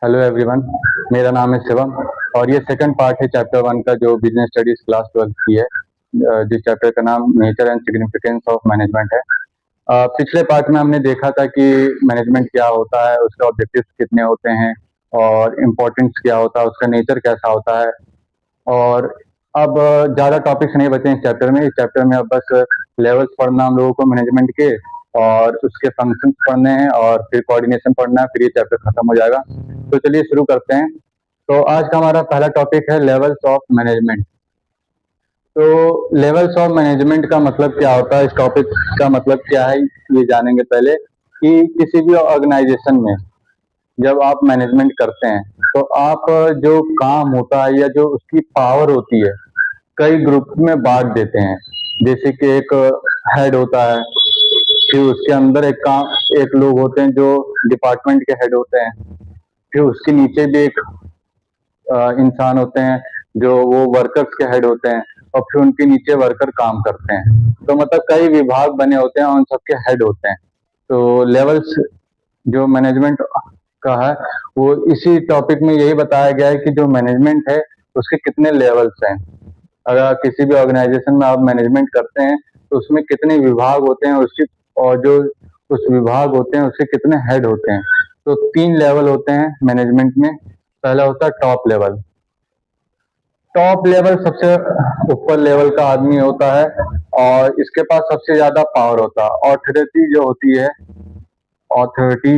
Hello everyone. मेरा नाम है शिवम और ये सेकंड पार्ट है चैप्टर 1 का जो बिजनेस स्टडीज क्लास 12 की है। जिस चैप्टर का नाम nature and significance of management है। पिछले पार्ट में हमने देखा था कि मैनेजमेंट क्या होता है, उसके ऑब्जेक्टिव्स कितने होते हैं और इम्पोर्टेंस क्या होता है, उसका नेचर कैसा होता है। और अब ज़्यादा टॉपिक्स नहीं बचे इस चैप्टर में। इस चैप्टर में अब बस लेवल्स पढ़ना हम लोगों को मैनेजमेंट के, और उसके फंक्शंस पढ़ने हैं और फिर कोऑर्डिनेशन पढ़ना है, फिर ये चैप्टर खत्म हो जाएगा। तो चलिए शुरू करते हैं। तो आज का हमारा पहला टॉपिक है लेवल्स ऑफ मैनेजमेंट। तो लेवल्स ऑफ मैनेजमेंट का मतलब क्या होता है, इस टॉपिक का मतलब क्या है, ये जानेंगे पहले कि किसी भी ऑर्गेनाइजेशन में जब आप मैनेजमेंट करते हैं तो आप जो काम होता है या जो उसकी पावर होती है कई ग्रुप में बांट देते हैं। जैसे कि एक हेड होता है, फिर उसके अंदर एक लोग होते हैं जो डिपार्टमेंट के हेड होते हैं, फिर उसके नीचे भी एक इंसान होते हैं जो वो वर्कर्स के हेड होते हैं, और फिर उनके नीचे वर्कर काम करते हैं। तो मतलब कई विभाग बने होते हैं और उन सबके हेड होते हैं। तो लेवल्स जो मैनेजमेंट का है वो इसी टॉपिक में यही बताया गया है कि जो मैनेजमेंट है उसके कितने लेवल्स हैं। अगर किसी भी ऑर्गेनाइजेशन में आप मैनेजमेंट करते हैं तो उसमें कितने विभाग होते हैं उसकी, और जो उस विभाग होते हैं उसके कितने हेड होते हैं। तो 3 लेवल होते हैं मैनेजमेंट में। पहला होता है टॉप लेवल। टॉप लेवल सबसे ऊपर लेवल का आदमी होता है और इसके पास सबसे ज्यादा पावर होता है। ऑथोरिटी जो होती है, ऑथोरिटी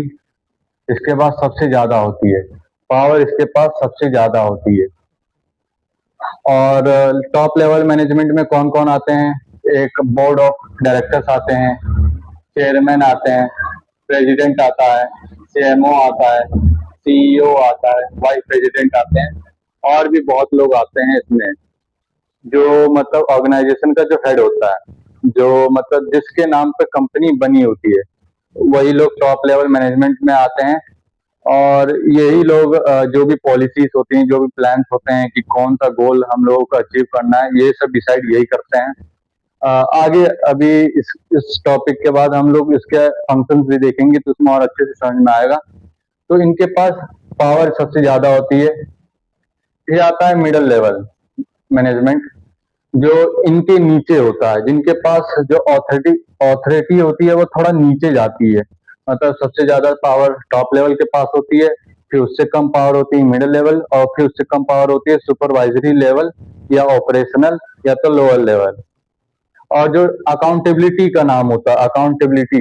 इसके पास सबसे ज्यादा होती है, पावर इसके पास सबसे ज्यादा होती है। और टॉप लेवल मैनेजमेंट में कौन कौन आते हैं? एक बोर्ड ऑफ डायरेक्टर्स आते हैं, चेयरमैन आते हैं, प्रेसिडेंट आता है, सीएमओ आता है, सीईओ आता है, वाइस प्रेसिडेंट आते हैं, और भी बहुत लोग आते हैं इसमें। जो मतलब ऑर्गेनाइजेशन का जो हेड होता है, जो मतलब जिसके नाम पे कंपनी बनी होती है, वही लोग टॉप लेवल मैनेजमेंट में आते हैं। और यही लोग जो भी पॉलिसीज होती हैं, जो भी प्लान्स होते हैं कि कौन सा गोल हम लोगों को अचीव करना है, ये सब डिसाइड यही करते हैं। आगे अभी इस टॉपिक के बाद हम लोग इसके फंक्शंस भी देखेंगे तो उसमें और अच्छे से समझ में आएगा। तो इनके पास पावर सबसे ज्यादा होती है। फिर आता है मिडिल लेवल मैनेजमेंट, जो इनके नीचे होता है, जिनके पास जो ऑथोरिटी होती है वो थोड़ा नीचे जाती है। मतलब सबसे ज्यादा पावर टॉप लेवल के पास होती है, फिर उससे कम पावर होती है मिडिल लेवल, और फिर उससे कम पावर होती है सुपरवाइजरी लेवल या ऑपरेशनल या तो लोअर लेवल। और जो अकाउंटेबिलिटी का नाम होता है, अकाउंटेबिलिटी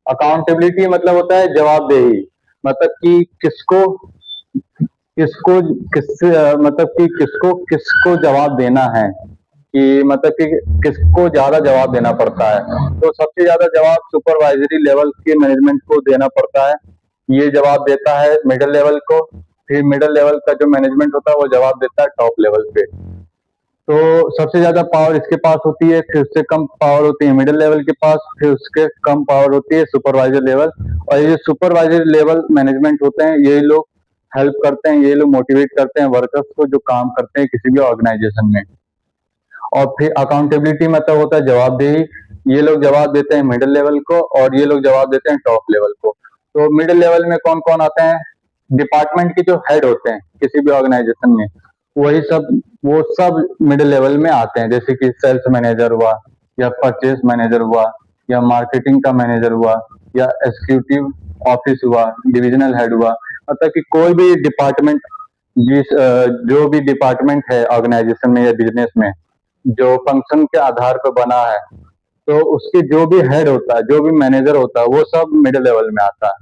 अकाउंटेबिलिटी मतलब होता है जवाबदेही। मतलब कि किसको किसको किससे मतलब कि किसको किसको जवाब देना है, कि मतलब कि किसको ज्यादा जवाब देना पड़ता है। तो सबसे ज्यादा जवाब सुपरवाइजरी लेवल के मैनेजमेंट को देना पड़ता है। ये जवाब देता है मिडिल लेवल को, फिर मिडिल लेवल का जो मैनेजमेंट होता है वो जवाब देता है टॉप लेवल पे। तो सबसे ज्यादा पावर इसके पास होती है, फिर उससे कम पावर होती है मिडिल लेवल के पास, फिर उसके कम पावर होती है सुपरवाइजर लेवल। और ये सुपरवाइजर लेवल मैनेजमेंट होते हैं, यही लोग हेल्प करते हैं, ये लोग मोटिवेट करते हैं वर्कर्स को जो काम करते हैं किसी भी ऑर्गेनाइजेशन में। और फिर अकाउंटेबिलिटी मतलब होता है जवाबदेही। ये लोग जवाब देते हैं मिडिल लेवल को और ये लोग जवाब देते हैं टॉप लेवल को। तो मिडिल लेवल में कौन कौन आते हैं? डिपार्टमेंट के जो हेड होते हैं किसी भी ऑर्गेनाइजेशन में, वही सब वो सब मिडिल लेवल में आते हैं। जैसे कि सेल्स मैनेजर हुआ, या परचेज मैनेजर हुआ, या मार्केटिंग का मैनेजर हुआ, या एग्जीक्यूटिव ऑफिस हुआ, डिविजनल हेड हुआ। मतलब कि कोई भी डिपार्टमेंट, जो भी डिपार्टमेंट है ऑर्गेनाइजेशन में या बिजनेस में, जो फंक्शन के आधार पर बना है, तो उसके जो भी हेड होता है, जो भी मैनेजर होता है, वो सब मिडिल लेवल में आता है।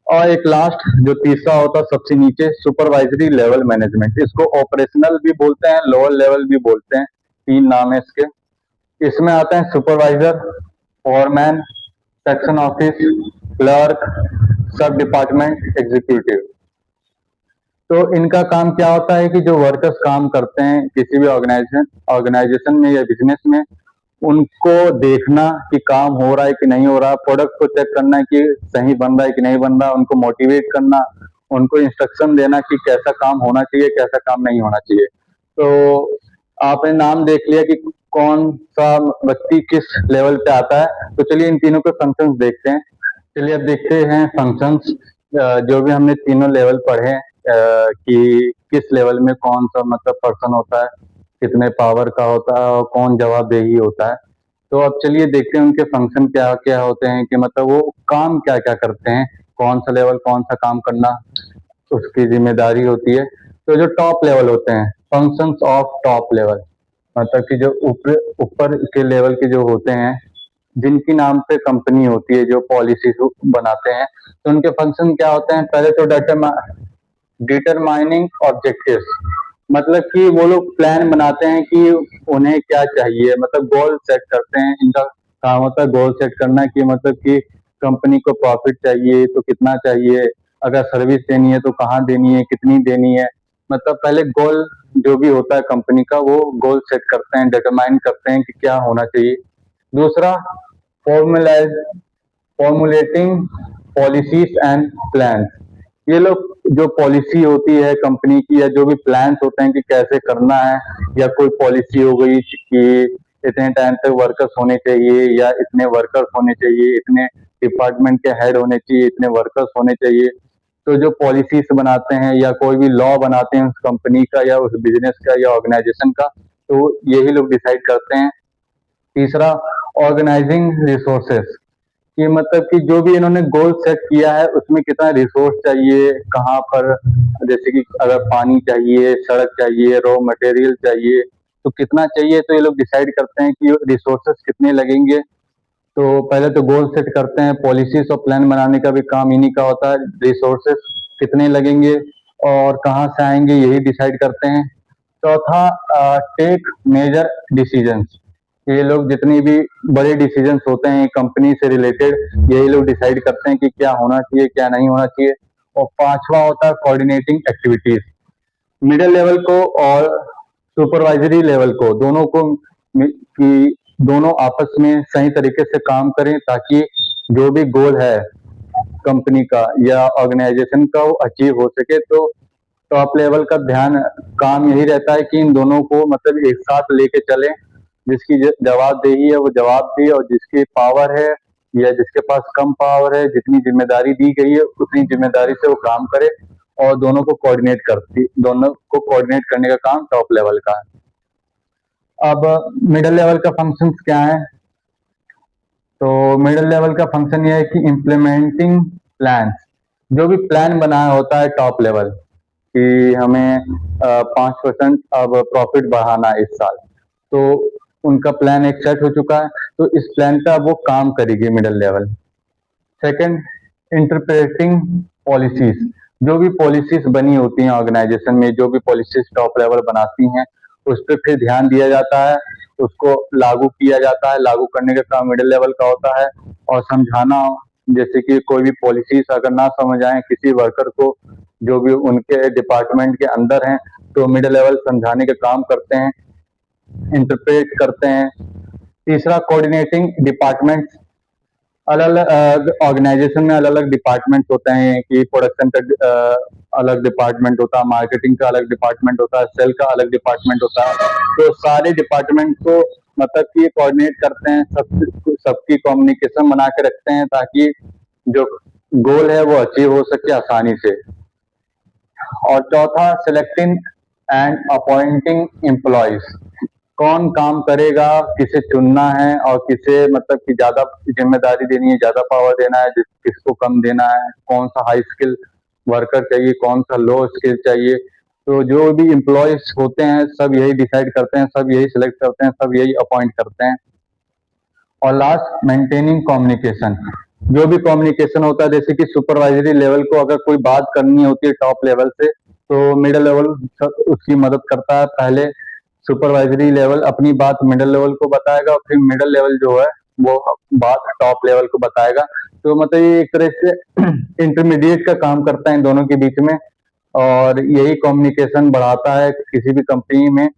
और एक लास्ट जो तीसरा होता है सबसे नीचे, सुपरवाइजरी लेवल मैनेजमेंट। इसको ऑपरेशनल भी बोलते हैं, लोअर लेवल भी बोलते हैं, 3 नाम है इसके। इसमें आते हैं supervisor, foreman, section office, clerk, सब डिपार्टमेंट एग्जीक्यूटिव। तो इनका काम क्या होता है कि जो वर्कर्स काम करते हैं किसी भी ऑर्गेनाइजेशन में या बिजनेस में, उनको देखना कि काम हो रहा है कि नहीं हो रहा, प्रोडक्ट को चेक करना कि सही बन रहा है कि नहीं बन रहा, उनको मोटिवेट करना, उनको इंस्ट्रक्शन देना कि कैसा काम होना चाहिए, कैसा काम नहीं होना चाहिए। तो आपने नाम देख लिया कि कौन सा व्यक्ति किस लेवल पे आता है। तो चलिए इन तीनों के फंक्शंस देखते हैं। चलिए अब देखते हैं फंक्शंस जो भी हमने तीनों लेवल पढ़े कि किस लेवल में कौन सा मतलब पर्सन होता है, कितने पावर का होता है और कौन जवाबदेही होता है। तो अब चलिए देखते हैं उनके फंक्शन क्या क्या होते हैं कि मतलब वो काम क्या क्या करते हैं, कौन सा लेवल कौन सा काम करना उसकी जिम्मेदारी होती है। तो जो टॉप लेवल होते हैं, फंक्शंस ऑफ टॉप लेवल, मतलब कि जो ऊपर ऊपर के लेवल के जो होते हैं, जिनकी नाम पे कंपनी होती है, जो पॉलिसी बनाते हैं, तो उनके फंक्शन क्या होते हैं। पहले तो डिटरमाइनिंग ऑब्जेक्टिव्स, मतलब कि वो लोग प्लान बनाते हैं कि उन्हें क्या चाहिए, मतलब गोल सेट करते हैं। इनका काम होता है गोल सेट करना कि मतलब कि कंपनी को प्रॉफिट चाहिए तो कितना चाहिए, अगर सर्विस देनी है तो कहाँ देनी है, कितनी देनी है। मतलब पहले गोल जो भी होता है कंपनी का, वो गोल सेट करते हैं, डिटरमाइन करते हैं कि क्या होना चाहिए। दूसरा, formalise formulating policies and plan. ये लोग जो पॉलिसी होती है कंपनी की या जो भी प्लान्स होते हैं कि कैसे करना है, या कोई पॉलिसी हो गई कि इतने टाइम तक वर्कर्स होने चाहिए या इतने वर्कर्स होने चाहिए, इतने डिपार्टमेंट के हेड होने चाहिए, इतने वर्कर्स होने चाहिए। तो जो पॉलिसीज बनाते हैं या कोई भी लॉ बनाते हैं उस कंपनी का या उस बिजनेस का या ऑर्गेनाइजेशन का, तो यही लोग डिसाइड करते हैं। तीसरा, ऑर्गेनाइजिंग रिसोर्सेस, कि मतलब कि जो भी इन्होंने गोल सेट किया है उसमें कितना रिसोर्स चाहिए, कहाँ पर, जैसे कि अगर पानी चाहिए, सड़क चाहिए, रॉ मटेरियल चाहिए, तो कितना चाहिए। तो ये लोग डिसाइड करते हैं कि रिसोर्सेस कितने लगेंगे। तो पहले तो गोल सेट करते हैं, पॉलिसीज और प्लान बनाने का भी काम इन्हीं का होता है। रिसोर्सेस कितने लगेंगे और कहाँ से आएंगे यही डिसाइड करते हैं। चौथा, टेक मेजर डिसीजंस, ये लोग जितनी भी बड़े डिसीजंस होते हैं कंपनी से रिलेटेड, यही लोग डिसाइड करते हैं कि क्या होना चाहिए क्या नहीं होना चाहिए। और पांचवा होता है कोऑर्डिनेटिंग एक्टिविटीज, मिडिल लेवल को और सुपरवाइजरी लेवल को, दोनों को कि दोनों आपस में सही तरीके से काम करें ताकि जो भी गोल है कंपनी का या ऑर्गेनाइजेशन का वो अचीव हो सके। तो टॉप लेवल का ध्यान काम यही रहता है कि इन दोनों को मतलब एक साथ लेके चले, जिसकी जवाबदेही है वो जवाब दे, और जिसकी पावर है या जिसके पास कम पावर है, जितनी जिम्मेदारी दी गई है उतनी जिम्मेदारी से वो काम करे, और दोनों को कोऑर्डिनेट करने का काम टॉप लेवल का है। अब मिडिल लेवल का फंक्शंस क्या है। तो मिडिल लेवल का फंक्शन ये है कि इम्प्लीमेंटिंग प्लान, जो भी प्लान बनाया होता है टॉप लेवल कि हमें 5% अब प्रॉफिट बढ़ाना है इस साल, तो उनका प्लान एक सेट हो चुका है, तो इस प्लान पे अब वो काम करेगी middle level. Second, interpreting policies, जो भी पॉलिसीज बनी होती हैं ऑर्गेनाइजेशन में, जो भी पॉलिसीज टॉप लेवल बनाती हैं उस पर फिर ध्यान दिया जाता है, उसको लागू किया जाता है। लागू करने का काम मिडिल लेवल का होता है। और समझाना, जैसे कि कोई भी पॉलिसीज अगर ना समझ आए किसी वर्कर को जो भी उनके डिपार्टमेंट के अंदर हैं, तो मिडिल लेवल समझाने का काम करते हैं, इंटरप्रेट करते हैं। तीसरा, कोऑर्डिनेटिंग डिपार्टमेंट, अलग अलग ऑर्गेनाइजेशन में अलग अलग डिपार्टमेंट होते हैं कि प्रोडक्शन का अलग डिपार्टमेंट होता है, मार्केटिंग का अलग डिपार्टमेंट होता है, सेल का अलग डिपार्टमेंट होता है। तो सारे डिपार्टमेंट को मतलब कि कोऑर्डिनेट करते हैं, सबकी कम्युनिकेशन बना के रखते हैं ताकि जो गोल है वो अचीव हो सके आसानी से। और चौथा, सिलेक्टिंग एंड अपॉइंटिंग एम्प्लॉयज, कौन काम करेगा, किसे चुनना है और किसे मतलब कि ज्यादा जिम्मेदारी देनी है, ज्यादा पावर देना है, किसको कम देना है, कौन सा हाई स्किल वर्कर चाहिए, कौन सा लो स्किल चाहिए। तो जो भी एम्प्लॉयज होते हैं सब यही डिसाइड करते हैं, सब यही सिलेक्ट करते हैं, सब यही अपॉइंट करते हैं। और लास्ट, मेंटेनिंग कम्युनिकेशन, जो भी कम्युनिकेशन होता है, जैसे कि सुपरवाइजरी लेवल को अगर कोई बात करनी होती है टॉप लेवल से, तो मिडिल लेवल उसकी मदद करता है। पहले सुपरवाइजरी लेवल अपनी बात मिडिल लेवल को बताएगा और फिर मिडिल लेवल जो है वो बात टॉप लेवल को बताएगा। तो मतलब ये एक तरह से इंटरमीडिएट का काम करता है इन दोनों के बीच में, और यही कम्युनिकेशन बढ़ाता है किसी भी कंपनी में,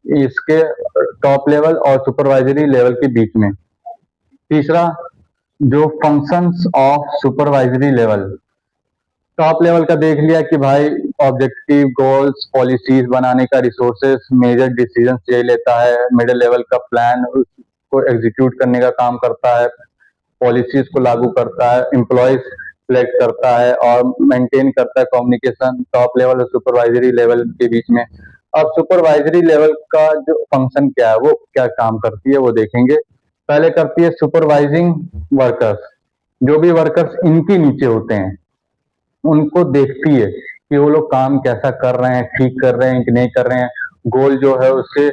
इसके टॉप लेवल और सुपरवाइजरी लेवल के बीच में। तीसरा, जो functions of supervisory level, top level का देख लिया कि भाई ऑब्जेक्टिव, गोल्स, पॉलिसीज बनाने का, रिसोर्सेस, मेजर डिसीजन ये लेता है, मिडिल लेवल का प्लान उसको एग्जीक्यूट करने का काम करता है, पॉलिसीज को लागू करता है, एम्प्लॉयज सिलेक्ट करता है और मेंटेन करता है कम्युनिकेशन टॉप लेवल और सुपरवाइजरी लेवल के बीच में। अब सुपरवाइजरी लेवल का जो फंक्शन क्या है, वो क्या काम करती है, वो देखेंगे। पहले करती है सुपरवाइजिंग वर्कर्स, जो भी वर्कर्स इनके नीचे होते हैं उनको देखती है कि वो लोग काम कैसा कर रहे हैं, ठीक कर रहे हैं कि नहीं कर रहे हैं, गोल जो है उसके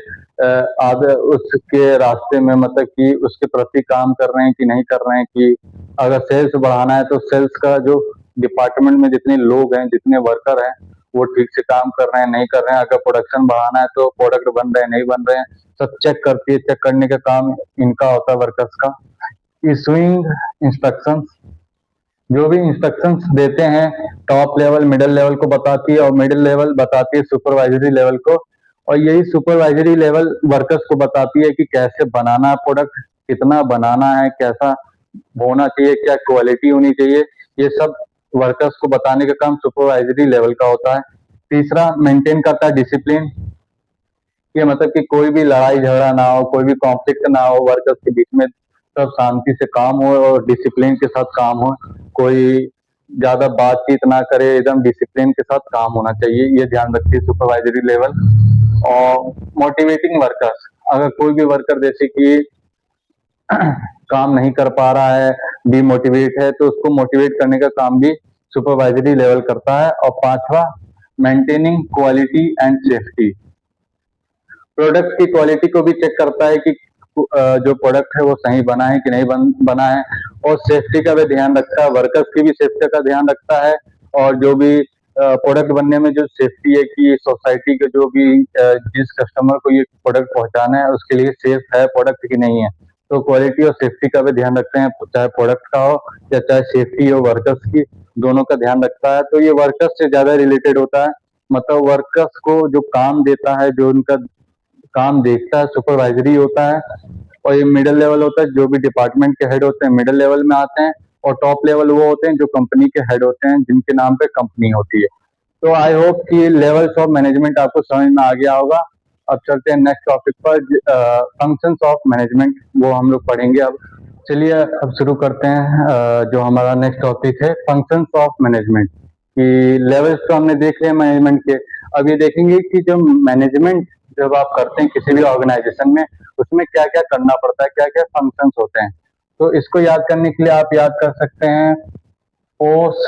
आगे उसके रास्ते में, मतलब कि उसके प्रति काम कर रहे हैं कि नहीं कर रहे हैं, कि अगर सेल्स बढ़ाना है तो सेल्स का जो डिपार्टमेंट में जितने लोग हैं, जितने वर्कर हैं, वो ठीक से काम कर रहे हैं नहीं कर रहे हैं, अगर प्रोडक्शन बढ़ाना है तो प्रोडक्ट बन रहे हैं नहीं बन रहे हैं, सब चेक करती है। चेक करने का काम इनका होता है, वर्कर्स का। इशूइंग इंस्ट्रक्शंस, जो भी इंस्ट्रक्शंस देते हैं टॉप लेवल मिडिल लेवल को बताती है और मिडिल लेवल बताती है सुपरवाइजरी लेवल को, और यही सुपरवाइजरी लेवल वर्कर्स को बताती है कि कैसे बनाना है प्रोडक्ट, कितना बनाना है, कैसा होना चाहिए, क्या क्वालिटी होनी चाहिए, ये सब वर्कर्स को बताने का काम सुपरवाइजरी लेवल का होता है। तीसरा, मेंटेन करता है डिसिप्लिन, ये मतलब कि कोई भी लड़ाई झगड़ा ना हो, कोई भी कॉन्फ्लिक्ट ना हो वर्कर्स के बीच में, सब शांति से काम हो और डिसिप्लिन के साथ काम हो, कोई ज्यादा बातचीत ना करे, एकदम डिसिप्लिन के साथ काम होना चाहिए, ये ध्यान रखती है सुपरवाइजरी लेवल। और मोटिवेटिंग वर्कर्स, अगर कोई भी वर्कर जैसे कि काम नहीं कर पा रहा है, डिमोटिवेट है, तो उसको मोटिवेट करने का काम भी सुपरवाइजरी लेवल करता है। और पांचवा, maintaining quality and safety, product की क्वालिटी को भी चेक करता है कि जो प्रोडक्ट है वो सही बना है कि नहीं बना है, और सेफ्टी का भी ध्यान रखता है, वर्कर्स की भी सेफ्टी का ध्यान रखता है, और जो भी प्रोडक्ट बनने में जो सेफ्टी है कि सोसाइटी के जो भी जिस कस्टमर को ये प्रोडक्ट पहुंचाना है उसके लिए सेफ है प्रोडक्ट की नहीं है, तो क्वालिटी और सेफ्टी का भी ध्यान रखते हैं, चाहे प्रोडक्ट का हो या चाहे सेफ्टी हो वर्कर्स की, दोनों का ध्यान रखता है। तो ये वर्कर्स से ज्यादा रिलेटेड होता है, मतलब वर्कर्स को जो काम देता है, जो उनका काम देखता है, सुपरवाइजरी होता है। और ये मिडिल लेवल होता है, जो भी डिपार्टमेंट के हेड होते हैं मिडिल लेवल में आते हैं, और टॉप लेवल वो होते हैं जो कंपनी के हेड होते हैं, जिनके नाम पे कंपनी होती है। तो आई होप कि लेवल्स ऑफ मैनेजमेंट आपको समझ में आ गया होगा। अब चलते हैं नेक्स्ट टॉपिक पर, फंक्शंस ऑफ मैनेजमेंट, वो हम लोग पढ़ेंगे अब। चलिए अब शुरू करते हैं, जो हमारा नेक्स्ट टॉपिक है फंक्शंस ऑफ मैनेजमेंट, कि लेवल्स तो हमने देख लिया मैनेजमेंट के। अब ये देखेंगे कि जो मैनेजमेंट जब आप करते हैं किसी भी ऑर्गेनाइजेशन में, उसमें क्या क्या करना पड़ता है, क्या क्या फंक्शंस होते हैं। तो इसको याद करने के लिए आप याद कर सकते हैं पोस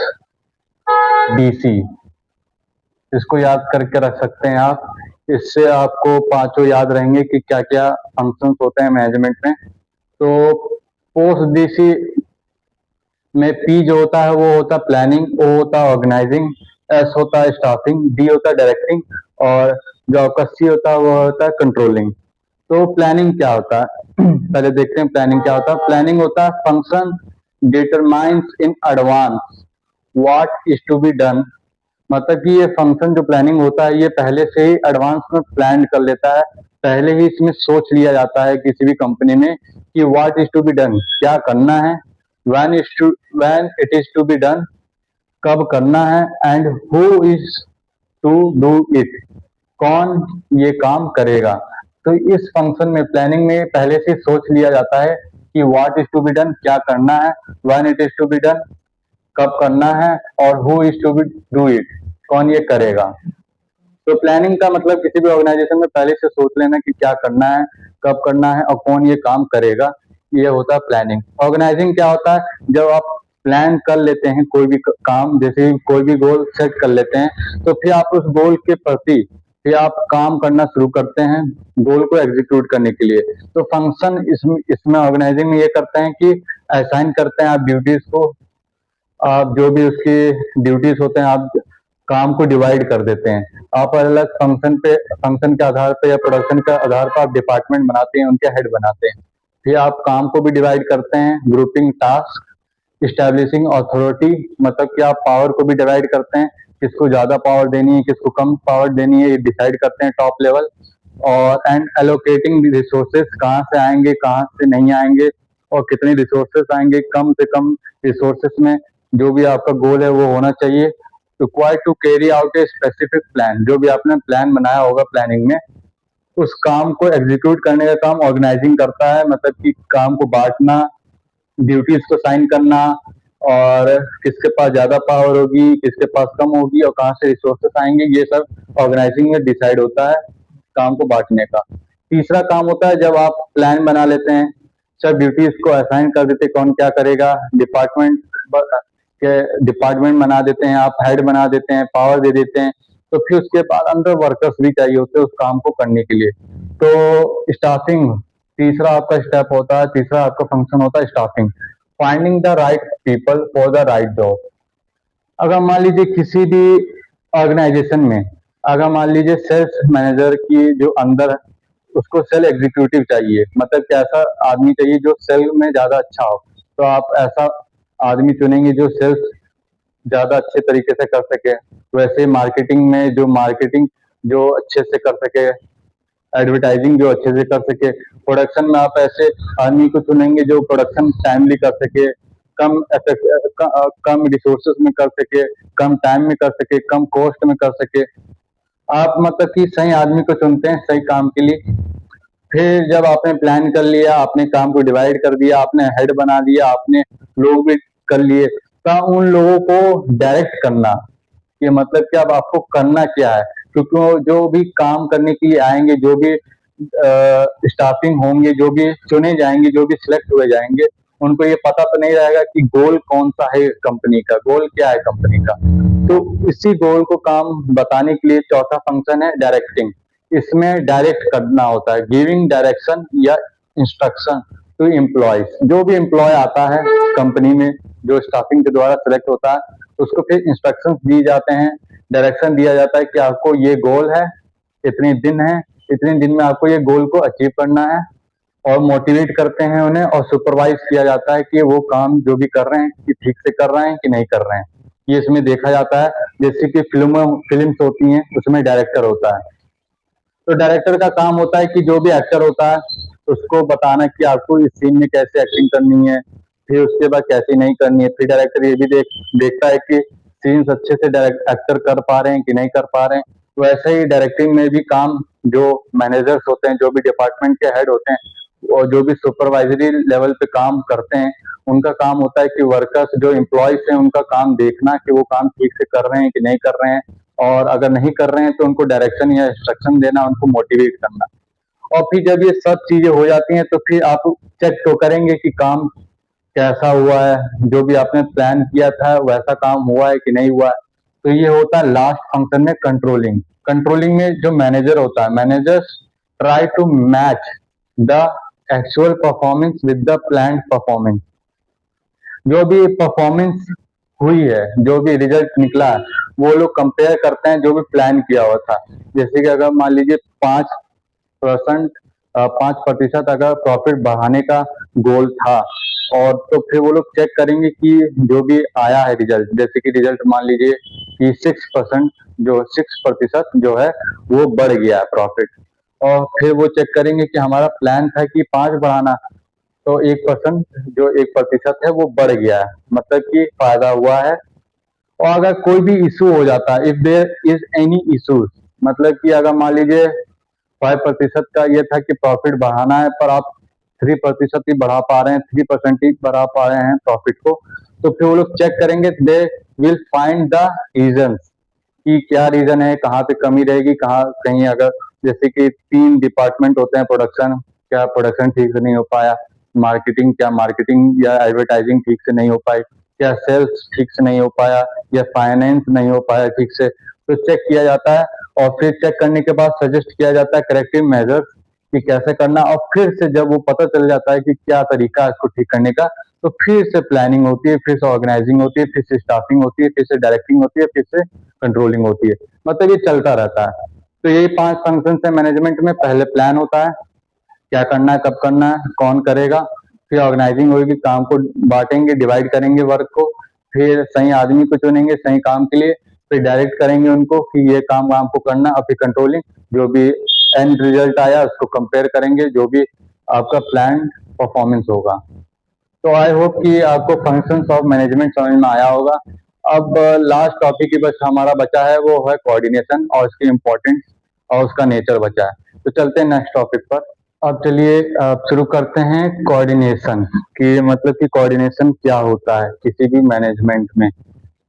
डीसी, इसको याद करके रख सकते हैं आप। इससे आपको पांचों याद रहेंगे कि क्या क्या फंक्शंस होते हैं मैनेजमेंट में। तो पोस्ट डीसी में पी जो होता है वो होता है प्लानिंग, ओ होता है ऑर्गेनाइजिंग, एस होता है स्टाफिंग, डी होता है डायरेक्टिंग, और जो आपका सी होता है वो होता है कंट्रोलिंग। तो प्लानिंग क्या होता है पहले देखते हैं प्लानिंग क्या होता है। प्लानिंग होता है function determines in advance what is to be done, मतलब कि ये फंक्शन जो प्लानिंग होता है ये पहले से ही एडवांस में प्लान कर लेता है, पहले ही इसमें सोच लिया जाता है किसी भी कंपनी में कि what is to be done, क्या करना है, when it is to be done, कब करना है, and who is to do it, कौन ये काम करेगा। तो इस फंक्शन में प्लानिंग में पहले से सोच लिया जाता है कि what is to be done, क्या करना है, when it is to be done, कब करना है, और who is to be do it, कौन ये करेगा। तो प्लानिंग का मतलब किसी भी ऑर्गेनाइजेशन में पहले से सोच लेना कि क्या करना है, कब करना है और कौन ये काम करेगा, ये होता है प्लानिंग। ऑर्गेनाइजिंग क्या होता है, जब आप प्लान कर लेते हैं कोई भी काम, जैसे कोई भी गोल सेट कर लेते हैं, तो फिर आप उस गोल के प्रति फिर आप काम करना शुरू करते हैं गोल को एग्जीक्यूट करने के लिए। तो फंक्शन इसमें ऑर्गेनाइजिंग में ये करते हैं कि असाइन करते हैं आप ड्यूटीज को, आप जो भी उसकी ड्यूटीज होते हैं आप काम को डिवाइड कर देते हैं। आप अलग अलग फंक्शन के आधार पे या प्रोडक्शन के आधार पर आप डिपार्टमेंट बनाते हैं, उनके हेड बनाते हैं। फिर आप काम को भी डिवाइड करते हैं, ग्रुपिंग टास्क, इस्टेब्लिशिंग अथॉरिटी, मतलब कि आप पावर को भी डिवाइड करते हैं, किसको ज्यादा पावर देनी है किसको कम पावर देनी है, ये डिसाइड करते हैं टॉप लेवल। और एंड एलोकेटिंग रिसोर्सेस, कहाँ से आएंगे कहाँ से नहीं आएंगे, और कितने रिसोर्सेस आएंगे, कम से कम रिसोर्सेस में जो भी आपका गोल है वो होना चाहिए। Required to carry out a specific plan. जो भी आपने प्लान बनाया होगा प्लानिंग में, उस काम को एग्जीक्यूट करने का काम ऑर्गेनाइजिंग करता है, मतलब कि काम को बांटना, ड्यूटीज को साइन करना, और किसके पास ज्यादा पावर होगी, किसके पास कम होगी, और कहाँ से रिसोर्सेस आएंगे, ये सब ऑर्गेनाइजिंग में डिसाइड होता है काम को बांटने का। तीसरा काम होता है जब आप प्लान बना लेते हैं, सब ड्यूटीज को असाइन कर देते हैं, कौन क्या करेगा, डिपार्टमेंट बना देते हैं, आप हेड बना देते हैं, पावर दे देते हैं, तो फिर उसके बाद अंदर वर्कर्स भी चाहिए होते हैं उस काम को करने के लिए। तो स्टाफिंग तीसरा आपका स्टेप होता है, तीसरा आपका फंक्शन होता है staffing, finding the right people for the right job. अगर मान लीजिए किसी भी ऑर्गेनाइजेशन में, अगर मान लीजिए सेल्स मैनेजर की जो अंदर, उसको सेल एग्जीक्यूटिव चाहिए, मतलब कि ऐसा आदमी चाहिए जो सेल में ज्यादा अच्छा हो, तो आप ऐसा आदमी चुनेंगे जो सेल्स ज्यादा अच्छे तरीके से कर सके। वैसे मार्केटिंग में जो मार्केटिंग जो अच्छे से कर सके, एडवर्टाइजिंग जो अच्छे से कर सके। प्रोडक्शन में आप ऐसे आदमी को चुनेंगे जो प्रोडक्शन टाइमली कर सके, कम रिसोर्सेज में कर सके, कम टाइम में कर सके, कम कॉस्ट में कर सके। आप मतलब कि सही आदमी को चुनते हैं सही काम के लिए। फिर जब आपने प्लान कर लिया, आपने काम को डिवाइड कर दिया, आपने हेड बना दिया, आपने लोग भी कर लिए, तो उन लोगों को डायरेक्ट करना, ये मतलब कि अब आपको करना क्या है, क्योंकि वो जो भी काम करने के लिए आएंगे, जो भी स्टाफिंग होंगे, जो भी चुने जाएंगे, जो भी सिलेक्ट हुए जाएंगे, उनको ये पता तो नहीं रहेगा कि गोल कौन सा है कंपनी का, गोल क्या है कंपनी का। तो इसी गोल को काम बताने के लिए चौथा फंक्शन है डायरेक्टिंग। इसमें डायरेक्ट करना होता है, गिविंग डायरेक्शन या इंस्ट्रक्शन टू एम्प्लॉयज। जो भी एम्प्लॉय आता है कंपनी में, जो स्टाफिंग के द्वारा सिलेक्ट होता है, उसको फिर इंस्ट्रक्शंस दिए जाते हैं, डायरेक्शन दिया जाता है कि आपको ये गोल है, इतने दिन है, इतने दिन में आपको ये गोल को अचीव करना है, और मोटिवेट करते हैं उन्हें, और सुपरवाइज किया जाता है कि वो काम जो भी कर रहे हैं कि ठीक से कर रहे हैं कि नहीं कर रहे हैं। ये इसमें देखा जाता है। जैसे कि फिल्म्स होती हैं, उसमें डायरेक्टर होता है, तो डायरेक्टर का काम होता है कि जो भी एक्टर होता है उसको बताना कि आपको इस सीन में कैसे एक्टिंग करनी है, फिर उसके बाद कैसे नहीं करनी है। फिर डायरेक्टर ये भी देखता है कि सीन्स अच्छे से डायरेक्ट एक्टर कर पा रहे हैं कि नहीं कर पा रहे हैं। तो ऐसे ही डायरेक्टिंग में भी काम जो मैनेजर्स होते हैं, जो भी डिपार्टमेंट के हेड होते हैं, और जो भी सुपरवाइजरी लेवल पे काम करते हैं, उनका काम होता है कि वर्कर्स जो एम्प्लॉयज हैं उनका काम देखना कि वो काम ठीक से कर रहे हैं कि नहीं कर रहे हैं, और अगर नहीं कर रहे हैं तो उनको डायरेक्शन या इंस्ट्रक्शन देना, उनको मोटिवेट करना। और फिर जब ये सब चीजें हो जाती हैं तो फिर आप चेक तो करेंगे कि काम कैसा हुआ है, जो भी आपने प्लान किया था वैसा काम हुआ है कि नहीं हुआ है। तो ये होता है लास्ट फंक्शन में कंट्रोलिंग। कंट्रोलिंग में जो मैनेजर होता है, managers try to match the actual performance with the plan performance. जो भी परफॉर्मेंस हुई है, जो भी रिजल्ट निकला है, वो लोग कंपेयर करते हैं जो भी प्लान किया हुआ था। जैसे कि अगर मान लीजिए 5% 5% अगर प्रॉफिट बढ़ाने का गोल था, और तो फिर वो लोग चेक करेंगे कि जो भी आया है रिजल्ट, जैसे कि रिजल्ट मान लीजिए कि 6% जो है वो बढ़ गया है प्रॉफिट, और फिर वो चेक करेंगे कि हमारा प्लान था कि 5 बढ़ाना, तो 1%, जो 1% है वो बढ़ गया है, मतलब कि फायदा हुआ है। और अगर कोई भी इशू हो जाता है, if there is any issues, मतलब कि अगर मान लीजिए 5% का ये था कि प्रॉफिट बढ़ाना है, पर आप 3% ही बढ़ा पा रहे हैं, 3% ही बढ़ा पा रहे हैं प्रॉफिट को, तो फिर वो लोग चेक करेंगे, they will find the reason कि क्या रीजन है, कहाँ पे कमी रहेगी, कहाँ कहीं अगर जैसे कि 3 डिपार्टमेंट होते हैं, प्रोडक्शन, क्या प्रोडक्शन ठीक से नहीं हो पाया, मार्केटिंग, क्या मार्केटिंग या एडवर्टाइजिंग ठीक से नहीं हो पाई, क्या सेल्स ठीक से नहीं हो पाया, या फाइनेंस नहीं हो पाया ठीक से, तो चेक किया जाता है। और फिर चेक करने के बाद सजेस्ट किया जाता है करेक्टिव मेजर्स कि कैसे करना, और फिर से जब वो पता चल जाता है कि क्या तरीका है इसको ठीक करने का, तो फिर से प्लानिंग होती है, फिर से ऑर्गेनाइजिंग होती है, फिर से स्टाफिंग होती है, फिर से डायरेक्टिंग होती है, फिर से कंट्रोलिंग होती है, मतलब ये चलता रहता है। तो यही 5 फंक्शन है मैनेजमेंट में। पहले प्लान होता है, क्या करना है, कब करना है, कौन करेगा, फिर ऑर्गेनाइजिंग होगी, काम को बांटेंगे, डिवाइड करेंगे वर्क को, फिर सही आदमी को चुनेंगे सही काम के लिए, फिर डायरेक्ट करेंगे उनको कि ये काम आपको करना, और फिर कंट्रोलिंग, जो भी एंड रिजल्ट आया उसको कंपेयर करेंगे, जो भी आपका प्लान परफॉर्मेंस होगा। तो आई होप कि आपको फंक्शंस ऑफ मैनेजमेंट समझ में आया होगा। अब लास्ट टॉपिक ही बस हमारा बचा है, वो है कोऑर्डिनेशन और उसकी इम्पोर्टेंस और उसका नेचर बचा है। तो चलते हैं नेक्स्ट टॉपिक पर। अब चलिए शुरू करते हैं कोऑर्डिनेशन कि मतलब कि कोऑर्डिनेशन क्या होता है किसी भी मैनेजमेंट में।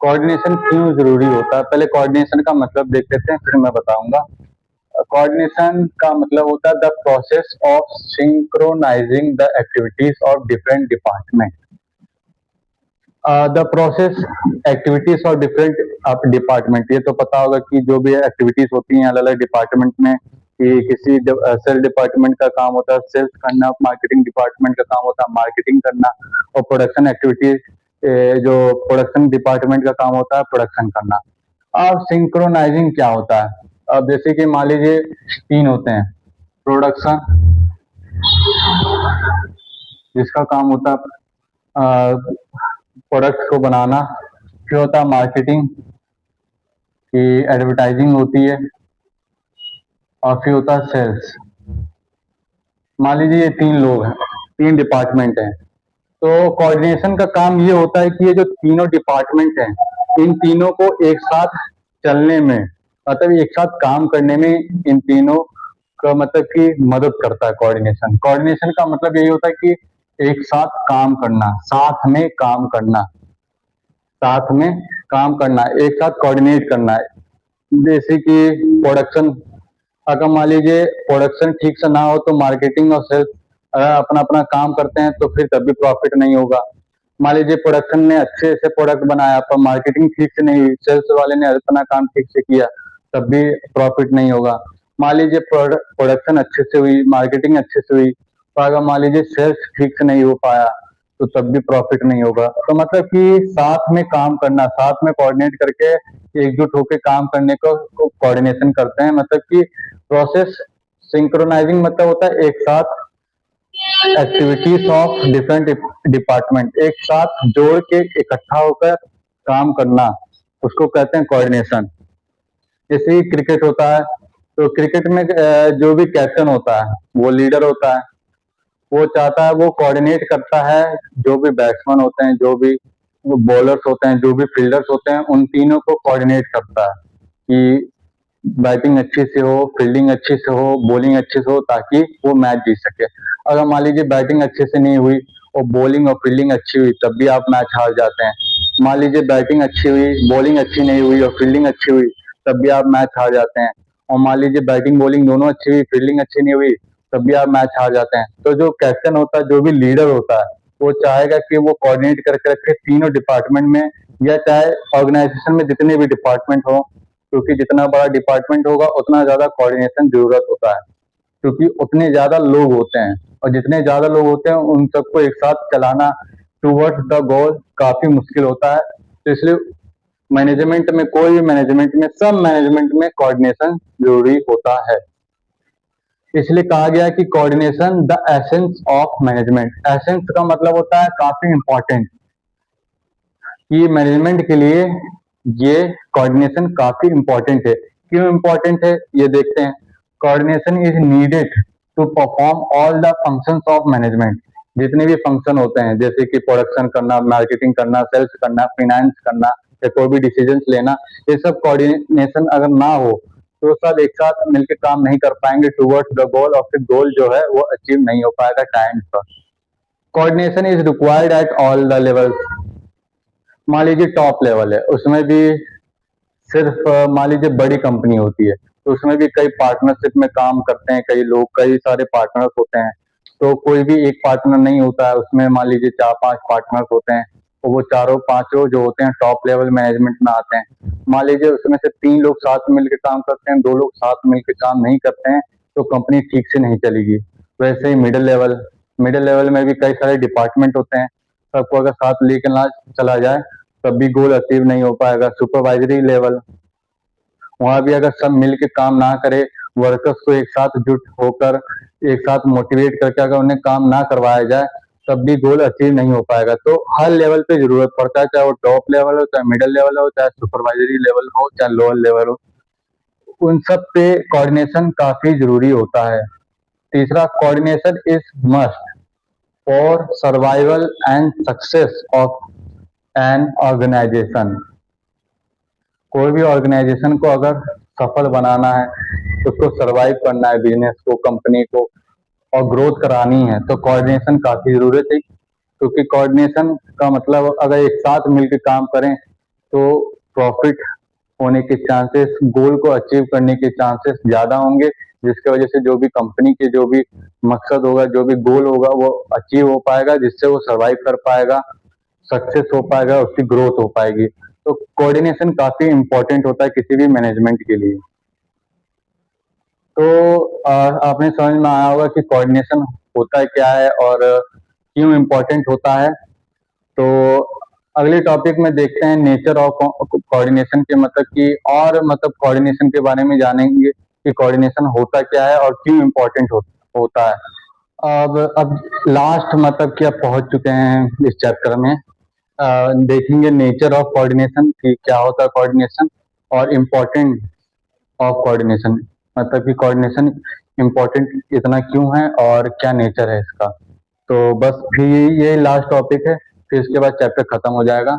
कोऑर्डिनेशन क्यों जरूरी होता है, पहले कोऑर्डिनेशन का मतलब देख लेते हैं, फिर मैं बताऊंगा। कोऑर्डिनेशन का मतलब होता है the process of synchronising the activities of different department. The process activities of different department, ये तो पता होगा कि जो भी एक्टिविटीज होती हैं अलग अलग डिपार्टमेंट में, कि किसी सेल डिपार्टमेंट का काम होता है सेल्स करना, मार्केटिंग डिपार्टमेंट का काम होता है मार्केटिंग करना, और प्रोडक्शन एक्टिविटीज जो प्रोडक्शन डिपार्टमेंट का काम होता है प्रोडक्शन करना। अब सिंक्रोनाइजिंग क्या होता है, अब जैसे कि मान लीजिए तीन होते हैं, प्रोडक्शन जिसका काम होता है प्रोडक्ट को बनाना, फिर होता है मार्केटिंग की एडवर्टाइजिंग होती है, और फिर होता है सेल्स। मान लीजिए ये तीन लोग हैं, तीन डिपार्टमेंट हैं, तो कोऑर्डिनेशन का काम ये होता है कि ये जो तीनों डिपार्टमेंट हैं इन तीनों को एक साथ चलने में, मतलब एक साथ काम करने में इन तीनों का मतलब कि मदद करता है कोऑर्डिनेशन। कोऑर्डिनेशन का मतलब यही होता है कि एक साथ काम करना, साथ में काम करना, साथ में काम करना, एक साथ कोऑर्डिनेट करना है। जैसे कि प्रोडक्शन, अगर मान लीजिए प्रोडक्शन ठीक से ना हो तो मार्केटिंग और सेल्स अगर अपना अपना काम करते हैं तो फिर तब भी प्रॉफिट नहीं होगा। मान लीजिए प्रोडक्शन ने अच्छे से प्रोडक्ट बनाया पर मार्केटिंग ठीक से नहीं हुई, सेल्स वाले ने अपना काम ठीक से किया, तब भी प्रॉफिट नहीं होगा। मान लीजिए प्रोडक्शन अच्छे से हुई, मार्केटिंग अच्छे से हुई, तो अगर मान लीजिए सेल्स ठीक से नहीं हो पाया तो तब भी प्रॉफिट नहीं होगा। तो मतलब कि साथ में काम करना, साथ में कोऑर्डिनेट करके एकजुट होकर काम करने को कोऑर्डिनेशन करते हैं। मतलब कि प्रोसेस सिंक्रोनाइजिंग मतलब होता है एक साथ एक्टिविटीज ऑफ डिफरेंट डिपार्टमेंट, एक साथ जोड़ के इकट्ठा होकर काम करना, उसको कहते हैं कोऑर्डिनेशन। जैसे ही क्रिकेट होता है तो क्रिकेट में जो भी कैप्टन होता है वो लीडर होता है, वो चाहता है, वो कोऑर्डिनेट करता है जो भी बैट्समैन होते हैं, जो भी बॉलर्स होते हैं, जो भी फील्डर्स होते हैं, उन तीनों को कोऑर्डिनेट करता है कि बैटिंग अच्छी से हो, फील्डिंग अच्छी से हो, बॉलिंग अच्छे से हो, ताकि वो मैच जीत सके। अगर मान लीजिए बैटिंग अच्छे से नहीं हुई और बॉलिंग और फील्डिंग अच्छी हुई तब भी आप मैच हार जाते हैं। मान लीजिए बैटिंग अच्छी हुई, बॉलिंग अच्छी नहीं हुई और फील्डिंग अच्छी हुई, तब भी आप मैच हार जाते हैं। और मान लीजिए बैटिंग बॉलिंग दोनों अच्छी हुई, फील्डिंग अच्छी नहीं हुई, तब भी आप मैच हार जाते हैं। तो जो कैप्टन होता है, जो भी लीडर होता है, वो चाहेगा कि वो कोऑर्डिनेट करके रखे तीनों डिपार्टमेंट में, या चाहे ऑर्गेनाइजेशन में जितने भी डिपार्टमेंट हो, क्योंकि जितना बड़ा डिपार्टमेंट होगा उतना ज्यादा कोऑर्डिनेशन जरूरत होता है, क्योंकि उतने ज्यादा लोग होते हैं, और जितने ज्यादा लोग होते हैं उन सबको एक साथ चलाना टूवर्ड्स द गोल काफी मुश्किल होता है। तो इसलिए मैनेजमेंट में, कोई भी मैनेजमेंट में, सब मैनेजमेंट में कोऑर्डिनेशन जरूरी होता है। इसलिए कहा गया है कि coordination the essence of management. Essence का मतलब होता है काफी इंपॉर्टेंट, कि मैनेजमेंट के लिए ये कोऑर्डिनेशन काफी इंपॉर्टेंट है। क्यों इंपॉर्टेंट है ये देखते हैं। Coordination is needed to perform all the functions of management. जितने भी फंक्शन होते हैं जैसे कि प्रोडक्शन करना, मार्केटिंग करना, सेल्स करना, फाइनेंस करना, या कोई भी डिसीजन लेना, ये सब कोऑर्डिनेशन अगर ना हो तो सब एक साथ मिलकर काम नहीं कर पाएंगे टूवर्ड्स द गोल, और फिर गोल जो है वो अचीव नहीं हो पाएगा टाइम पर। Coordination is required at all the levels. मान लीजिए टॉप लेवल है, उसमें भी सिर्फ मान लीजिए बड़ी कंपनी होती है तो उसमें भी कई पार्टनरशिप में काम करते हैं कई लोग, कई सारे पार्टनर्स होते हैं। तो कोई भी एक पार्टनर नहीं होता है, उसमें मान लीजिए 4-5 पार्टनर्स होते हैं, तो वो चारों पांचों जो होते हैं टॉप लेवल मैनेजमेंट में आते हैं। मान लीजिए उसमें से 3 लोग साथ मिलकर काम करते हैं, 2 लोग साथ मिलकर काम नहीं करते हैं, तो कंपनी ठीक से नहीं चलेगी। वैसे ही मिडिल लेवल में भी कई सारे डिपार्टमेंट होते हैं, सबको अगर साथ लेकर ना चला जाए तब भी गोल अचीव नहीं हो पाएगा। सुपरवाइजरी लेवल, वहां भी अगर सब मिलकर काम ना करे, वर्कर्स को एक साथ जुट होकर एक साथ मोटिवेट करके अगर उन्हें काम ना करवाया जाए तब भी गोल अचीव नहीं हो पाएगा। तो हर लेवल पे जरूरत पड़ता है, चाहे वो टॉप लेवल हो, चाहे मिडिल लेवल हो, चाहे सुपरवाइजरी लेवल हो, चाहे लोअर लेवल हो, उन सब पे कोऑर्डिनेशन काफी जरूरी होता है। तीसरा, coordination is must for survival and success of an organisation. कोई भी ऑर्गेनाइजेशन को अगर सफल बनाना है, उसको सरवाइव करना है, बिजनेस को, कंपनी को, और ग्रोथ करानी है, तो कोऑर्डिनेशन काफी जरूरत है। क्योंकि कोऑर्डिनेशन का मतलब अगर एक साथ मिलकर काम करें तो प्रॉफिट होने के चांसेस, गोल को अचीव करने के चांसेस ज्यादा होंगे, जिसकी वजह से जो भी कंपनी के जो भी मकसद होगा, जो भी गोल होगा, वो अचीव हो पाएगा, जिससे वो सरवाइव कर पाएगा, सक्सेस हो पाएगा, उसकी ग्रोथ हो पाएगी। तो कोऑर्डिनेशन काफी इंपॉर्टेंट होता है किसी भी मैनेजमेंट के लिए। तो आपने समझ में आया होगा कि कोऑर्डिनेशन होता क्या है और क्यों इम्पोर्टेंट होता है। तो अगले टॉपिक में देखते हैं नेचर ऑफ कोऑर्डिनेशन के, मतलब कि और मतलब कोऑर्डिनेशन के बारे में जानेंगे कि कोऑर्डिनेशन होता क्या है और क्यों इम्पोर्टेंट होता है। अब लास्ट मतलब कि अब पहुंच चुके हैं इस चैप्टर में। देखेंगे नेचर ऑफ कोऑर्डिनेशन कि क्या होता है कोऑर्डिनेशन, और इम्पोर्टेंट ऑफ कोऑर्डिनेशन, मतलब कि कोऑर्डिनेशन इम्पोर्टेंट इतना क्यों है और क्या नेचर है इसका। तो बस फिर ये लास्ट टॉपिक है, फिर इसके बाद चैप्टर खत्म हो जाएगा।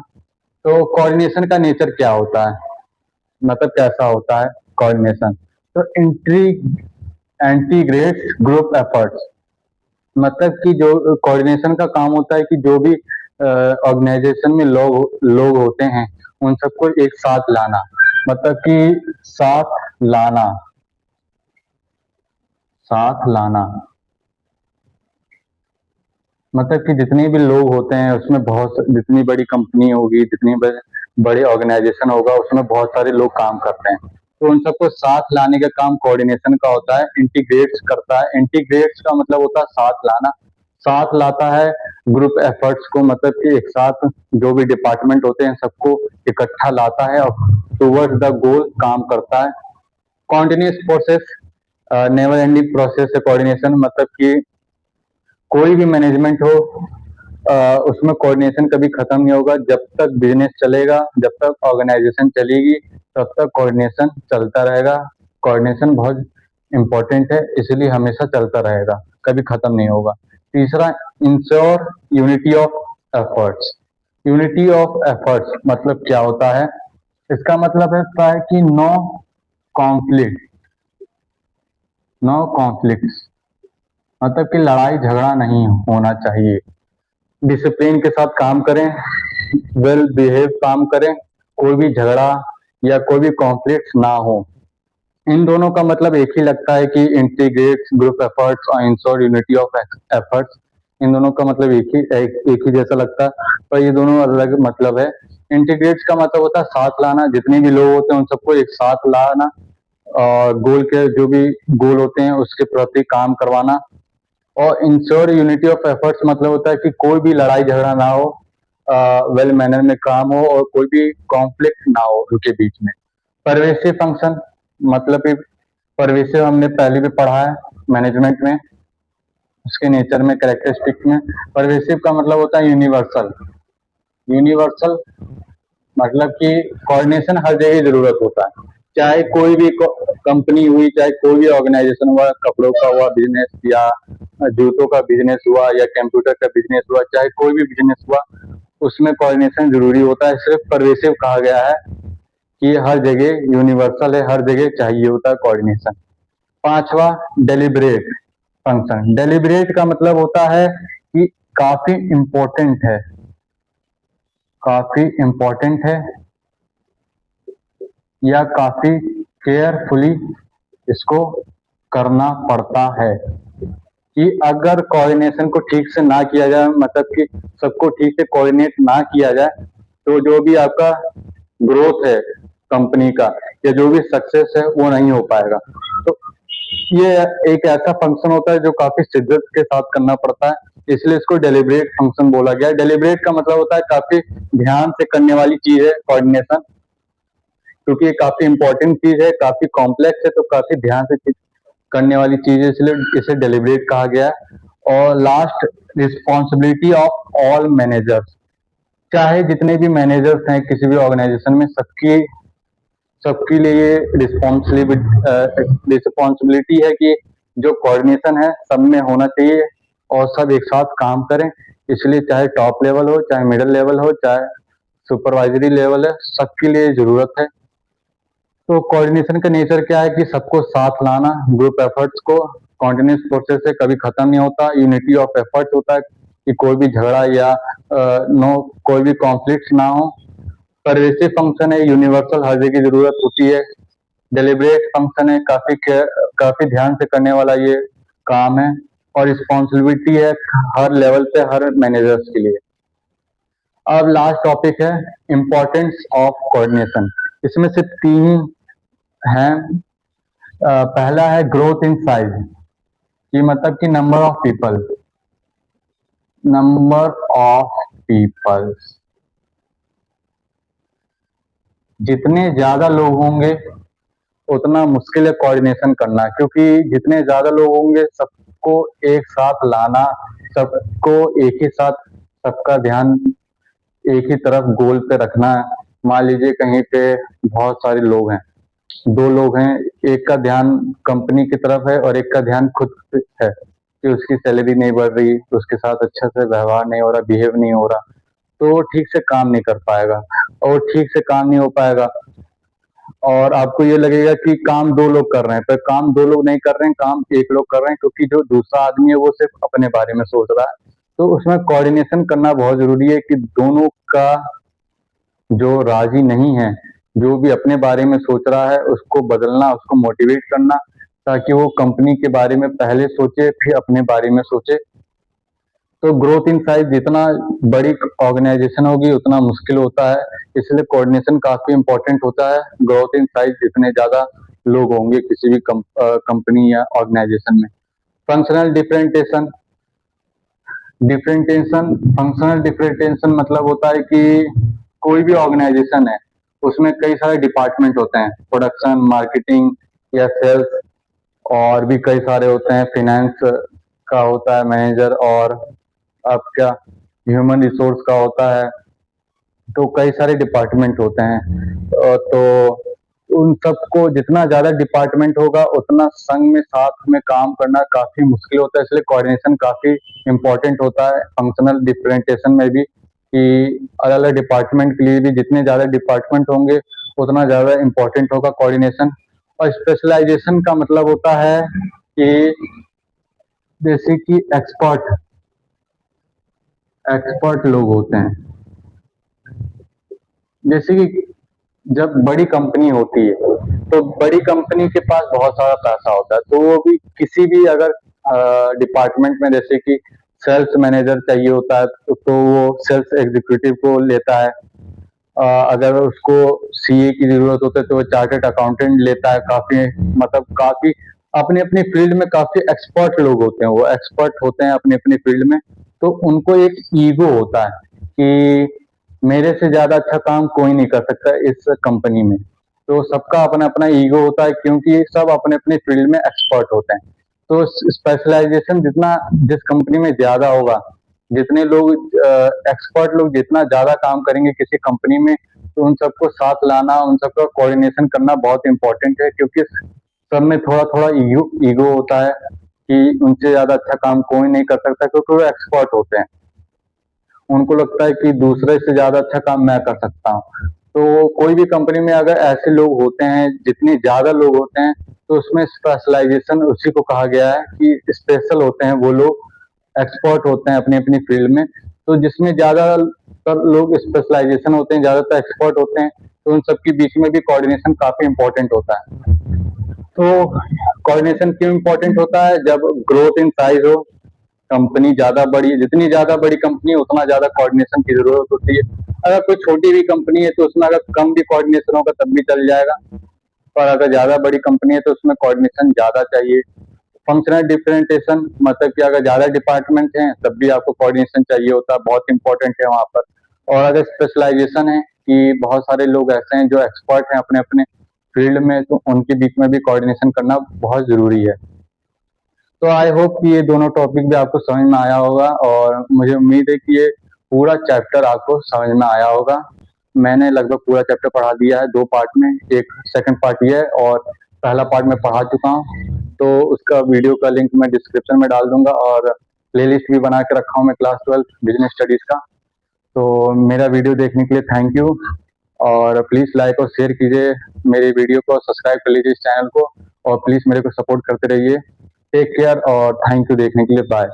तो कोऑर्डिनेशन का नेचर क्या होता है, मतलब कैसा होता है कोऑर्डिनेशन। तो इंटीग्रेट्स ग्रुप एफर्ट्स, मतलब कि जो कोऑर्डिनेशन का काम होता है कि जो भी ऑर्गेनाइजेशन में लोग होते हैं, उन सबको एक साथ लाना, मतलब कि लाना साथ लाना, मतलब कि जितने भी लोग होते हैं उसमें जितनी बड़ी कंपनी होगी, जितनी बड़े ऑर्गेनाइजेशन होगा, उसमें बहुत सारे लोग काम करते हैं, तो उन सबको साथ लाने का काम कोऑर्डिनेशन का होता है। इंटीग्रेट्स करता है, इंटीग्रेट्स का मतलब होता है साथ लाना, साथ लाता है ग्रुप एफर्ट्स को, मतलब कि एक साथ जो भी डिपार्टमेंट होते हैं सबको इकट्ठा लाता है और टूवर्ड्स द गोल काम करता है। Continuous process, never ending process है कोऑर्डिनेशन, मतलब कि कोई भी मैनेजमेंट हो, उसमें कोऑर्डिनेशन कभी खत्म नहीं होगा। जब तक बिजनेस चलेगा, जब तक ऑर्गेनाइजेशन चलेगी, तब तक कोऑर्डिनेशन चलता रहेगा। कोऑर्डिनेशन बहुत इंपॉर्टेंट है, इसलिए हमेशा चलता रहेगा, कभी खत्म नहीं होगा। तीसरा, ensure unity of efforts. Unity of efforts मतलब क्या होता है, इसका मतलब है कि नो कॉन्फ्लिक्ट, मतलब कि लड़ाई झगड़ा नहीं होना चाहिए। डिसिप्लिन के साथ काम करें, वेल बिहेव काम करें, कोई भी झगड़ा या कोई भी कॉन्फ्लिक्ट ना हो। इन दोनों का मतलब एक ही लगता है कि इंटीग्रेट ग्रुप एफर्ट्स और इंश्योर यूनिटी ऑफ एफर्ट्स। इन दोनों का मतलब एक ही जैसा लगता है, पर ये दोनों अलग मतलब है। इंटीग्रेट का मतलब होता है साथ लाना, जितने भी लोग होते हैं उन सबको एक साथ लाना और गोल के जो भी गोल होते हैं उसके प्रति काम करवाना। और इंश्योर यूनिटी ऑफ एफर्ट्स मतलब होता है कि कोई भी लड़ाई झगड़ा ना हो, वेल मैनर में काम हो और कोई भी कॉन्फ्लिक्ट ना हो उनके बीच में। परवेसिव फंक्शन, मतलब कि परवेसिव हमने पहले भी पढ़ा है मैनेजमेंट में, उसके नेचर में, कैरेक्टरिस्टिक में। परवेसिव का मतलब होता है यूनिवर्सल। यूनिवर्सल मतलब कि कोऑर्डिनेशन हर जगह जरूरत होता है, चाहे कोई भी कंपनी हुई, चाहे कोई भी ऑर्गेनाइजेशन हुआ, कपड़ों का हुआ बिजनेस या जूतों का बिजनेस हुआ या कंप्यूटर का बिजनेस हुआ, चाहे कोई भी बिजनेस हुआ, उसमें कोऑर्डिनेशन जरूरी होता है। सिर्फ परवेसिव कहा गया है कि हर जगह यूनिवर्सल है, हर जगह चाहिए होता है कोऑर्डिनेशन। पांचवा, डेलिब्रेट फंक्शन। डेलिब्रेट का मतलब होता है कि काफी इम्पोर्टेंट है, काफी इम्पोर्टेंट है या काफी केयरफुली इसको करना पड़ता है। कि अगर कोऑर्डिनेशन को ठीक से ना किया जाए, मतलब कि सबको ठीक से कोऑर्डिनेट ना किया जाए, तो जो भी आपका ग्रोथ है कंपनी का या जो भी सक्सेस है वो नहीं हो पाएगा। तो ये एक ऐसा फंक्शन होता है जो काफी शिद्दत के साथ करना पड़ता है, इसलिए इसको डेलिब्रेट फंक्शन बोला गया है। डेलिब्रेट का मतलब होता है काफी ध्यान से करने वाली चीज है कोऑर्डिनेशन, क्योंकि ये काफी इंपॉर्टेंट चीज है, काफी कॉम्प्लेक्स है, तो काफी ध्यान से करने वाली चीज है, इसलिए इसे डेलिब्रेट कहा गया है। और last, responsibility of all managers. चाहे जितने भी मैनेजर्स हैं किसी भी ऑर्गेनाइजेशन में, सबकी सबके लिए रिस्पॉन्सिबिलिटी है कि जो कोऑर्डिनेशन है सब में होना चाहिए और सब एक साथ काम करें। इसलिए चाहे टॉप लेवल हो, चाहे मिडिल लेवल हो, चाहे सुपरवाइजरी लेवल है, सबके लिए जरूरत है तो कोऑर्डिनेशन का नेचर क्या है कि सबको साथ लाना, ग्रुप एफर्ट्स को, कॉन्टिन्यूस प्रोसेस है, कभी खत्म नहीं होता, यूनिटी ऑफ एफर्ट्स होता है कि कोई भी झगड़ा या नो कोई भी कॉन्फ्लिक्ट ना हो। परवेसिव फंक्शन है, यूनिवर्सल हर जगह जरूरत होती है। डेलिब्रेट फंक्शन है, काफी ध्यान से करने वाला ये काम है। और रिस्पॉन्सिबिलिटी है हर लेवल पे, हर मैनेजर्स के लिए। अब लास्ट टॉपिक है इम्पोर्टेंस ऑफ कोऑर्डिनेशन। इसमें से तीन हैं। पहला है ग्रोथ इन साइज, कि मतलब कि नंबर ऑफ पीपल। जितने ज्यादा लोग होंगे उतना मुश्किल है कोऑर्डिनेशन करना, क्योंकि जितने ज्यादा लोग होंगे सबको एक साथ लाना, सबको एक ही साथ, सबका ध्यान एक ही तरफ गोल पे रखना। मान लीजिए कहीं पे बहुत सारे लोग हैं, दो लोग हैं, एक का ध्यान कंपनी की तरफ है और एक का ध्यान खुद पे है कि उसकी सैलरी नहीं बढ़ रही, उसके साथ अच्छा से व्यवहार नहीं हो रहा, बिहेव नहीं हो रहा, तो वो ठीक से काम नहीं कर पाएगा। और ठीक से काम नहीं हो पाएगा और आपको ये लगेगा कि काम दो लोग कर रहे हैं, पर काम दो लोग नहीं कर रहे हैं, काम एक लोग कर रहे हैं, क्योंकि जो दूसरा आदमी है वो सिर्फ अपने बारे में सोच रहा है। तो उसमें कोऑर्डिनेशन करना बहुत जरूरी है कि दोनों का जो राजी नहीं है, जो भी अपने बारे में सोच रहा है, उसको बदलना, उसको मोटिवेट करना, ताकि वो कंपनी के बारे में पहले सोचे फिर अपने बारे में सोचे। तो ग्रोथ इन साइज जितना बड़ी ऑर्गेनाइजेशन होगी उतना मुश्किल होता है, इसलिए कोऑर्डिनेशन काफी इंपॉर्टेंट होता है। ग्रोथ इन साइज जितने ज्यादा लोग होंगे किसी भी कंपनी या ऑर्गेनाइजेशन में। Functional differentiation differentiation functional differentiation मतलब होता है कि कोई भी ऑर्गेनाइजेशन है, उसमें कई सारे डिपार्टमेंट होते हैं, प्रोडक्शन, मार्केटिंग या सेल्स, और भी कई सारे होते हैं, फाइनेंस का होता है मैनेजर, और आपका ह्यूमन रिसोर्स का होता है। तो कई सारे डिपार्टमेंट होते हैं। तो उन सबको जितना ज्यादा डिपार्टमेंट होगा उतना संघ में साथ में काम करना काफी मुश्किल होता है, इसलिए कोऑर्डिनेशन काफी इंपॉर्टेंट होता है फंक्शनल डिफरेंटेशन में भी, कि अलग अलग डिपार्टमेंट के लिए भी जितने ज्यादा डिपार्टमेंट होंगे उतना ज्यादा इंपॉर्टेंट होगा कोऑर्डिनेशन। और स्पेशलाइजेशन का मतलब होता है कि जैसे कि एक्सपर्ट लोग होते हैं, जैसे कि जब बड़ी कंपनी होती है तो बड़ी कंपनी के पास बहुत सारा पैसा होता है, तो वो भी किसी भी अगर डिपार्टमेंट में, जैसे कि सेल्स मैनेजर चाहिए होता है तो वो सेल्स एग्जीक्यूटिव को लेता है। अगर उसको सीए की जरूरत होती है तो वो चार्टर्ड अकाउंटेंट लेता है। काफी अपने अपनी फील्ड में काफी एक्सपर्ट लोग होते हैं, वो एक्सपर्ट होते हैं अपने अपनी फील्ड में। तो उनको एक ईगो होता है कि मेरे से ज्यादा अच्छा काम कोई नहीं कर सकता इस कंपनी में। तो सबका अपना अपना ईगो होता है, क्योंकि सब अपने अपने फील्ड में एक्सपर्ट होते हैं। तो स्पेशलाइजेशन जितना जिस कंपनी में ज्यादा होगा, जितने लोग एक्सपर्ट लोग जितना ज्यादा काम करेंगे किसी कंपनी में, तो उन सबको साथ लाना, उन सबका कोऑर्डिनेशन करना बहुत इंपॉर्टेंट है, क्योंकि सब में थोड़ा थोड़ा ईगो होता है कि उनसे ज्यादा अच्छा काम कोई नहीं कर सकता, क्योंकि वो एक्सपर्ट होते हैं। उनको लगता है कि दूसरे से ज्यादा अच्छा काम मैं कर सकता हूँ। तो कोई भी कंपनी में अगर ऐसे लोग होते हैं, जितने ज्यादा लोग होते हैं, तो उसमें स्पेशलाइजेशन उसी को कहा गया है कि स्पेशल होते हैं वो लोग, एक्सपर्ट होते हैं अपनी अपनी फील्ड में। तो जिसमें ज्यादातर लोग स्पेशलाइजेशन होते हैं, ज्यादातर एक्सपर्ट होते हैं, तो उन सबके बीच में भी कोऑर्डिनेशन काफी इंपॉर्टेंट होता है। तो कोऑर्डिनेशन क्यों इंपॉर्टेंट होता है? जब ग्रोथ इन साइज हो, कंपनी ज्यादा बड़ी, जितनी ज्यादा बड़ी कंपनी है उतना ज्यादा कोऑर्डिनेशन की जरूरत होती है। अगर कोई छोटी भी कंपनी है तो उसमें अगर कम भी कोऑर्डिनेशन होगा तब भी चल जाएगा, पर अगर ज्यादा बड़ी कंपनी है तो उसमें कोऑर्डिनेशन ज्यादा चाहिए। फंक्शनल डिफरेंटेशन मतलब कि अगर ज्यादा डिपार्टमेंट हैं तब भी आपको कोऑर्डिनेशन चाहिए होता है, बहुत इंपॉर्टेंट है वहां पर। और अगर स्पेशलाइजेशन है कि बहुत सारे लोग ऐसे हैं जो एक्सपर्ट हैं अपने अपने फील्ड में, तो उनके बीच में भी कोऑर्डिनेशन करना बहुत जरूरी है। तो आई होप कि ये दोनों टॉपिक भी आपको समझ में आया होगा, और मुझे उम्मीद है कि ये पूरा चैप्टर आपको समझ में आया होगा। मैंने लगभग पूरा चैप्टर पढ़ा दिया है 2 पार्ट में, एक सेकंड पार्ट ये है और पहला पार्ट मैं पढ़ा चुका हूँ। तो उसका वीडियो का लिंक मैं डिस्क्रिप्शन में डाल दूंगा, और प्लेलिस्ट भी बना के रखा हूँ मैं क्लास 12 बिजनेस स्टडीज का। तो मेरा वीडियो देखने के लिए थैंक यू, और प्लीज लाइक और शेयर कीजिए मेरी वीडियो को, सब्सक्राइब कर लीजिए इस चैनल को और प्लीज मेरे को सपोर्ट करते रहिए। टेक केयर और थैंक यू देखने के लिए। बाय।